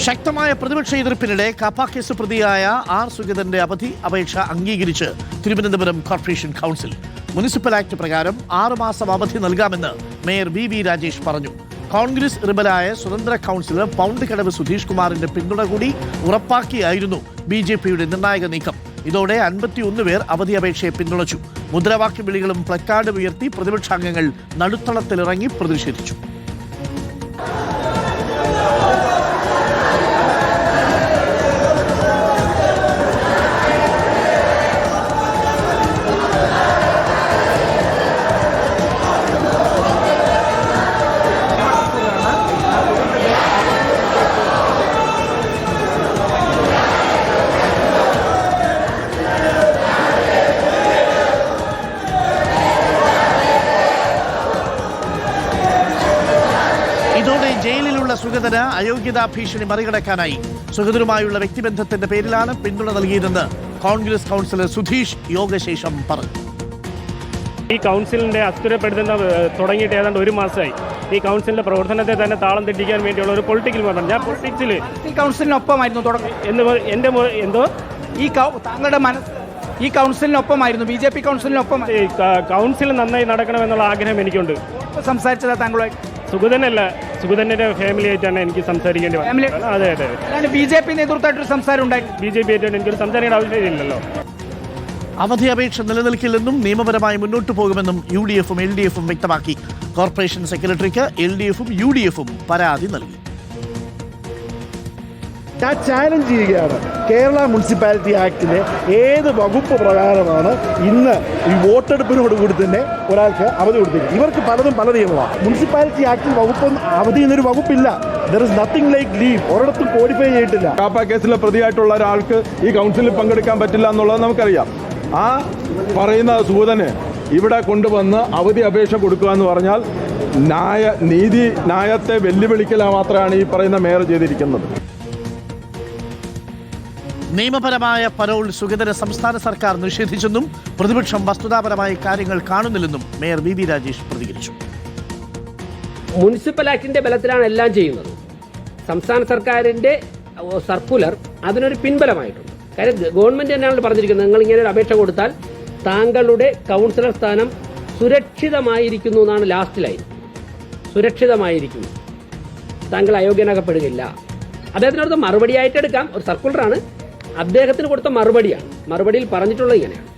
ശക്തമായ പ്രതിപക്ഷ എതിർപ്പിനിടെ കാപ്പ കേസ് പ്രതിയായ ആർ സുഗതന്റെ അവധി അപേക്ഷ അംഗീകരിച്ച് Thiruvananthapuram corporation council. Municipal act പ്രകാരം 6 മാസം അവധി നൽകാമെന്ന് മേയർ വി രാജേഷ് പറഞ്ഞു. കോൺഗ്രസ് റിബലായ സ്വതന്ത്ര കൗൺസിലർ പൗണ്ട് കടവ് സുധീഷ് കുമാറിന്റെ പിന്തുണ കൂടി ഉറപ്പാക്കിയായിരുന്നു BJPയുടെ നിർണായക നീക്കം. ഇതോടെ 51 പേർ അവധി അപേക്ഷയെ പിന്തുണച്ചു. മുദ്രാവാക്യ വിളികളും പ്ലക്കാർഡും ഉയർത്തി പ്രതിപക്ഷാംഗങ്ങൾ നടുത്തളത്തിലിറങ്ങി പ്രതിഷേധിച്ചു. ഇതോടെ ജയിലിലുള്ള സുഗതന് അയോഗ്യതാ ഭീഷണി മറികടക്കാനായി. സുഗതനുമായുള്ള വ്യക്തിബന്ധത്തിന്റെ പേരിലാണ് പിന്തുണ നൽകിയതെന്ന് കോൺഗ്രസ് കൗൺസിലർ സുധീഷ് യോഗശേഷം പറഞ്ഞു. ഈ കൗൺസിലിന്റെ അസ്ഥിരപ്പെടുത്തുന്ന തുടങ്ങിയിട്ട് ഏതാണ്ട് 1 മാസമായി. ഈ കൗൺസിലിന്റെ പ്രവർത്തനത്തെ തന്നെ താളം തെറ്റിക്കാൻ വേണ്ടിയുള്ള ഒരു പൊളിറ്റിക്കൽ മതം. ഞാൻ പൊളിറ്റിക്സിൽ ഈ കൗൺസിലിനൊപ്പമായിരുന്നു ഈ കൗൺസിലിനൊപ്പമായിരുന്നു BJP കൗൺസിലിനൊപ്പം. കൗൺസിൽ നന്നായി നടക്കണമെന്നുള്ള ആഗ്രഹം എനിക്കുണ്ട്. സംസാരിച്ചതാ താങ്കളുമായി? സുഗതനല്ല, സുഗതന്റെ ഫാമിലി ആയിട്ടാണ് എനിക്ക് സംസാരിക്കേണ്ടി വന്നത്. അതെ അതെ. BJP നേതൃത്വമായിട്ടൊരു സംസാരം ഉണ്ടായി. BJP ആയിട്ടാണ് എനിക്കൊരു സംസാരിക്കേണ്ട ആവശ്യമില്ലല്ലോ. അവധി അപേക്ഷ നിലനിൽക്കില്ലെന്നും നിയമപരമായി മുന്നോട്ടു പോകുമെന്നും UDFും LDFും വ്യക്തമാക്കി. കോർപ്പറേഷൻ സെക്രട്ടറിക്ക് LDFും UDFും പരാതി നൽകി. ഞാൻ ചാലഞ്ച് ചെയ്യുകയാണ്, കേരള മുനിസിപ്പാലിറ്റി ആക്ടിലെ ഏത് വകുപ്പ് പ്രകാരമാണ് ഇന്ന് ഈ വോട്ടെടുപ്പിനോടുകൂടി തന്നെ ഒരാൾക്ക് അവധി കൊടുത്തിരിക്കുന്നത്? ഇവർക്ക് പലതും പല നിയമമാണ്. മുനിസിപ്പാലിറ്റി ആക്ടിൽ അവധി എന്നൊരു വകുപ്പില്ല. There is nothing like leave. ഒരിടത്തും കോഡിഫൈ ചെയ്തിട്ടില്ല. കാപ്പ കേസിലെ പ്രതിയായിട്ടുള്ള ഒരാൾക്ക് ഈ കൗൺസിലിൽ പങ്കെടുക്കാൻ പറ്റില്ല എന്നുള്ളത് നമുക്കറിയാം. ആ പറയുന്ന സുഗതന് ഇവിടെ കൊണ്ടുവന്ന് അവധി അപേക്ഷ കൊടുക്കുക എന്ന് പറഞ്ഞാൽ ന്യായത്തെ വെല്ലുവിളിക്കൽ മാത്രമാണ് ഈ പറയുന്ന മേയർ ചെയ്തിരിക്കുന്നത്. നിയമപരമായ പരോൾ സുഗതന് സംസ്ഥാന സർക്കാർ നിഷേധിച്ചെന്നും പ്രതിപക്ഷം വസ്തുതാപരമായ കാര്യങ്ങൾ കാണുന്നില്ലെന്നും മേയർ വി രാജേഷ് പ്രതികരിച്ചു. മുനിസിപ്പൽ ആക്ടിന്റെ ബലത്തിലാണ് എല്ലാം ചെയ്യുന്നത്. സംസ്ഥാന സർക്കാരിന്റെ സർക്കുലർ അതിനൊരു പിൻബലമായിട്ടുണ്ട്. കാര്യം ഗവൺമെന്റ് തന്നെയാണ് പറഞ്ഞിരിക്കുന്നത്, നിങ്ങൾ ഇങ്ങനെ ഒരു അപേക്ഷ കൊടുത്താൽ താങ്കളുടെ കൗൺസിലർ സ്ഥാനം സുരക്ഷിതമായിരിക്കുന്നു എന്നാണ് ലാസ്റ്റ് ലൈൻ. സുരക്ഷിതമായിരിക്കുന്നു, താങ്കൾ അയോഗ്യനാക്കപ്പെടുകയില്ല. അദ്ദേഹത്തിനടുത്ത് മറുപടിയായിട്ട് എടുക്കാം. ഒരു സർക്കുലറാണ്, അദ്ദേഹത്തിന് കൊടുത്ത മറുപടിയാണ്. മറുപടിയിൽ പറഞ്ഞിട്ടുള്ളത് ഇങ്ങനെയാണ്: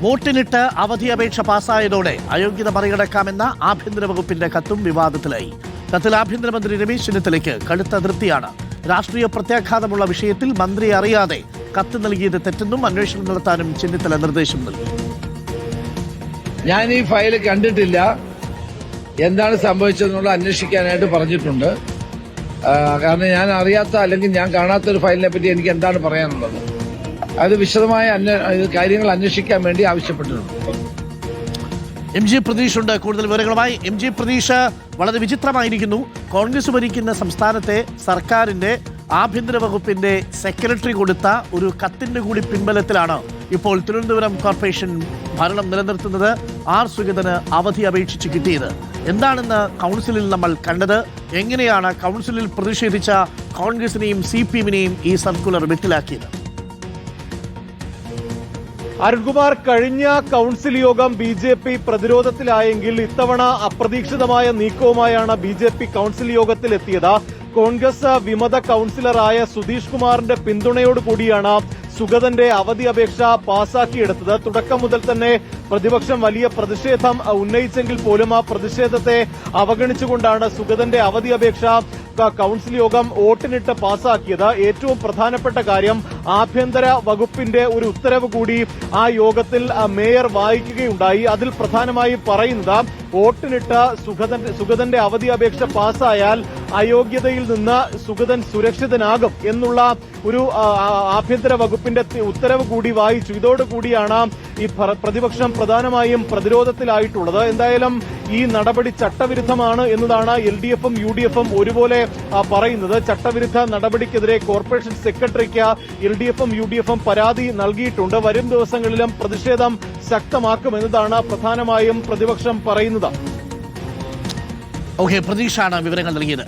വോട്ടിനിട്ട് അവധി അപേക്ഷ പാസ്സായതോടെ അയോഗ്യത മറികടക്കാമെന്ന ആഭ്യന്തര വകുപ്പിന്റെ കത്തും വിവാദത്തിലായി. കത്തിൽ ആഭ്യന്തരമന്ത്രി രമേശ് ചെന്നിത്തലയ്ക്ക് കടുത്ത അതൃപ്തിയാണ്. രാഷ്ട്രീയ പ്രത്യാഘാതമുള്ള വിഷയത്തിൽ മന്ത്രി അറിയാതെ കത്ത് നൽകിയത് തെറ്റെന്നും അന്വേഷണം നടത്താനും ചെന്നിത്തല നിർദ്ദേശം നൽകി. ഞാൻ ഈ ഫയൽ കണ്ടിട്ടില്ല, എന്താണ് സംഭവിച്ചതെന്നുള്ള അന്വേഷിക്കാനായിട്ട് പറഞ്ഞിട്ടുണ്ട്. കാരണം ഞാൻ അറിയാത്ത അല്ലെങ്കിൽ ഞാൻ കാണാത്ത ഒരു ഫയലിനെ പറ്റി എനിക്ക് എന്താണ് പറയാനുള്ളത്, അത് വിശദമായ കാര്യങ്ങൾ അന്വേഷിക്കാൻ വേണ്ടി ആവശ്യപ്പെട്ടിട്ടുണ്ട്. MG പ്രതീഷ് ഉണ്ട് കൂടുതൽ വിവരങ്ങളുമായി. MG പ്രതീഷ്, വളരെ വിചിത്രമായിരിക്കുന്നു. കോൺഗ്രസ് ഭരിക്കുന്ന സംസ്ഥാനത്തെ സർക്കാരിന്റെ ആഭ്യന്തര വകുപ്പിന്റെ സെക്രട്ടറി കൊടുത്ത ഒരു കത്തിന്റെ കൂടി പിൻബലത്തിലാണ് ഇപ്പോൾ തിരുവനന്തപുരം കോർപ്പറേഷൻ ഭരണം നിലനിർത്തുന്നത്. ആർ സുഗതന് അവധി അപേക്ഷിച്ച് കിട്ടിയത് എന്താണെന്ന് കൗൺസിലിൽ നമ്മൾ കണ്ടത്. എങ്ങനെയാണ് കൗൺസിലിൽ പ്രതിഷേധിച്ച കോൺഗ്രസിനെയും CPMനെയും ഈ സർക്കുലർ വെട്ടിലാക്കിയത്? അരുൺകുമാർ, കഴിഞ്ഞ കൗൺസിൽ യോഗം BJP പ്രതിരോധത്തിലായെങ്കിൽ ഇത്തവണ അപ്രതീക്ഷിതമായ നീക്കവുമായാണ് BJP കൗൺസിൽ യോഗത്തിലെത്തിയത്. കോൺഗ്രസ് വിമത കൗൺസിലറായ സുധീഷ് കുമാറിന്റെ പിന്തുണയോടുകൂടിയാണ് സുഗതന്റെ അവധി അപേക്ഷ പാസാക്കിയെടുത്തത്. തുടക്കം മുതൽ തന്നെ പ്രതിപക്ഷം വലിയ പ്രതിഷേധം ഉന്നയിച്ചെങ്കിൽ പോലും ആ പ്രതിഷേധത്തെ അവഗണിച്ചുകൊണ്ടാണ് സുഗതന്റെ അവധി അപേക്ഷ കൗൺസിൽ യോഗം വോട്ടിനിട്ട് പാസാക്കിയത്. ഏറ്റവും പ്രധാനപ്പെട്ട കാര്യം, ആഭ്യന്തര വകുപ്പിന്റെ ഒരു ഉത്തരവ് കൂടി ആ യോഗത്തിൽ മേയർ വായിക്കുകയുണ്ടായി. അതിൽ പ്രധാനമായി പറയുന്നത്, വോട്ടിനിട്ട് സുഗതന്റെ അവധി അപേക്ഷ പാസ്സായാൽ അയോഗ്യതയിൽ നിന്ന് സുഗതൻ സുരക്ഷിതനാകും എന്നുള്ള ഒരു ആഭ്യന്തര വകുപ്പിന്റെ ഉത്തരവ് കൂടി വായിച്ചു. ഇതോടുകൂടിയാണ് ഈ പ്രതിപക്ഷം പ്രധാനമായും പ്രതിരോധത്തിലായിട്ടുള്ളത്. എന്തായാലും ഈ നടപടി ചട്ടവിരുദ്ധമാണ് എന്നതാണ് LDFും UDFും ഒരുപോലെ പറയുന്നത്. ചട്ടവിരുദ്ധ നടപടിക്കെതിരെ കോർപ്പറേഷൻ സെക്രട്ടറിക്ക് LDFും UDFും പരാതി നൽകിയിട്ടുണ്ട്. വരും ദിവസങ്ങളിലും പ്രതിഷേധം ശക്തമാക്കുമെന്നതാണ് പ്രധാനമായും പ്രതിപക്ഷം പറയുന്നത്. പ്രതീക്ഷാണ് വിവരങ്ങൾ നൽകിയത്.